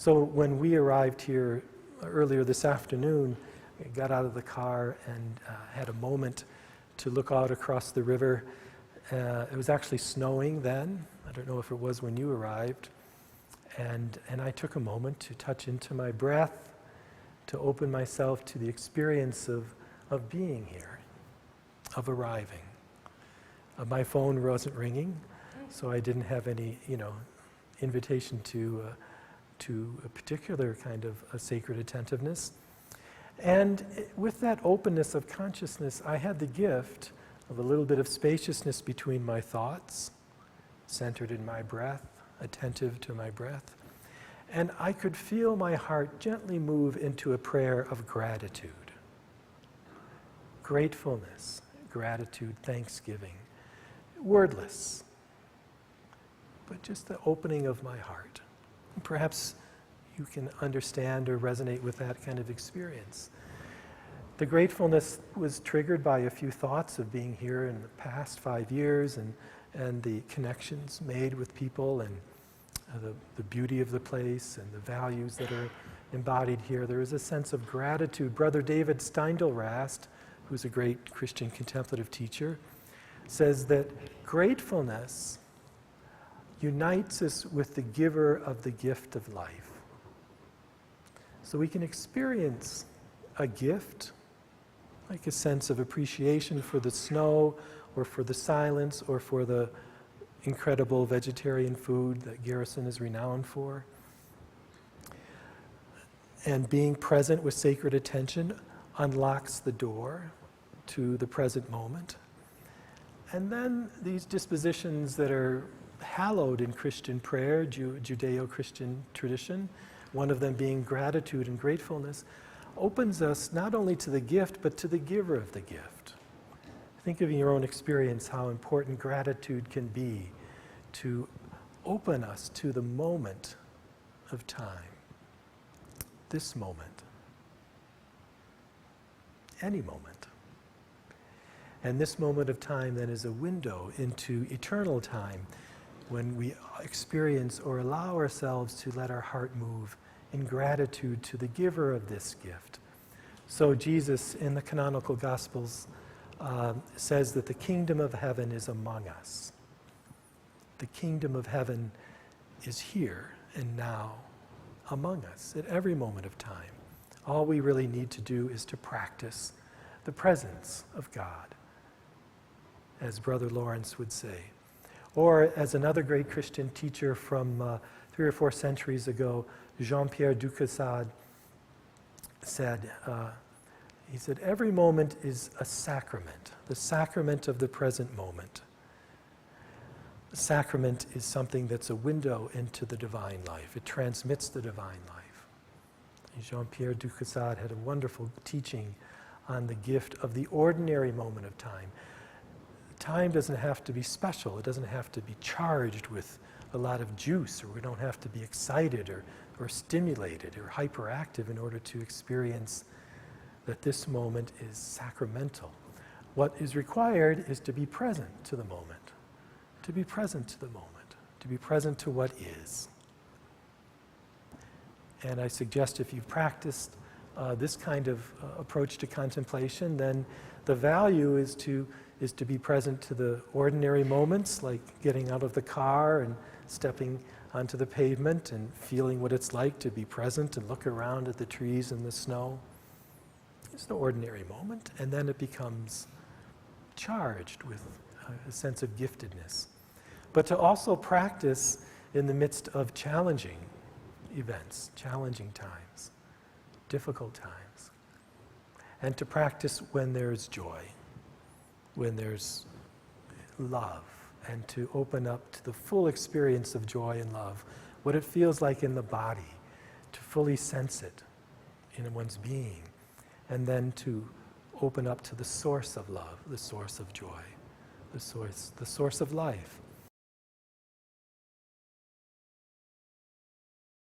So when we arrived here earlier this afternoon, we got out of the car and had a moment to look out across the river. It was actually snowing then. I don't know if it was when you arrived. And I took a moment to touch into my breath, to open myself to the experience of being here, of arriving. My phone wasn't ringing, so I didn't have any, invitation to a particular kind of a sacred attentiveness. And with that openness of consciousness, I had the gift of a little bit of spaciousness between my thoughts, centered in my breath, attentive to my breath. And I could feel my heart gently move into a prayer of gratitude. Gratefulness, gratitude, thanksgiving. Wordless, but just the opening of my heart. And perhaps you can understand or resonate with that kind of experience. The gratefulness was triggered by a few thoughts of being here in the past 5 years and the connections made with people and the beauty of the place and the values that are embodied here. There is a sense of gratitude. Brother David Steindl-Rast, who's a great Christian contemplative teacher, says that gratefulness unites us with the giver of the gift of life. So we can experience a gift, like a sense of appreciation for the snow or for the silence or for the incredible vegetarian food that Garrison is renowned for. And being present with sacred attention unlocks the door to the present moment. And then these dispositions that are hallowed in Christian prayer, Judeo-Christian tradition, one of them being gratitude and gratefulness, opens us not only to the gift, but to the giver of the gift. Think of in your own experience how important gratitude can be to open us to the moment of time. This moment. Any moment. And this moment of time then is a window into eternal time when we experience or allow ourselves to let our heart move in gratitude to the giver of this gift. So Jesus in the canonical Gospels says that the kingdom of heaven is among us. The kingdom of heaven is here and now among us at every moment of time. All we really need to do is to practice the presence of God, as Brother Lawrence would say. Or as another great Christian teacher from 3 or 4 centuries ago, Jean Pierre de Caussade said, he said, every moment is a sacrament, the sacrament of the present moment. The sacrament is something that's a window into the divine life. It transmits the divine life. Jean Pierre de Caussade had a wonderful teaching on the gift of the ordinary moment of time. Time doesn't have to be special. It doesn't have to be charged with a lot of juice, or we don't have to be excited or stimulated or hyperactive in order to experience that this moment is sacramental. What is required is to be present to the moment, to be present to the moment, to be present to what is. And I suggest if you've practiced this kind of approach to contemplation, then the value is to be present to the ordinary moments, like getting out of the car and stepping onto the pavement and feeling what it's like to be present and look around at the trees and the snow. It's the ordinary moment, and then it becomes charged with a sense of giftedness. But to also practice in the midst of challenging events, challenging times, difficult times. And to practice when there's joy, when there's love, and to open up to the full experience of joy and love, what it feels like in the body, to fully sense it in one's being, and then to open up to the source of love, the source of joy, the source of life.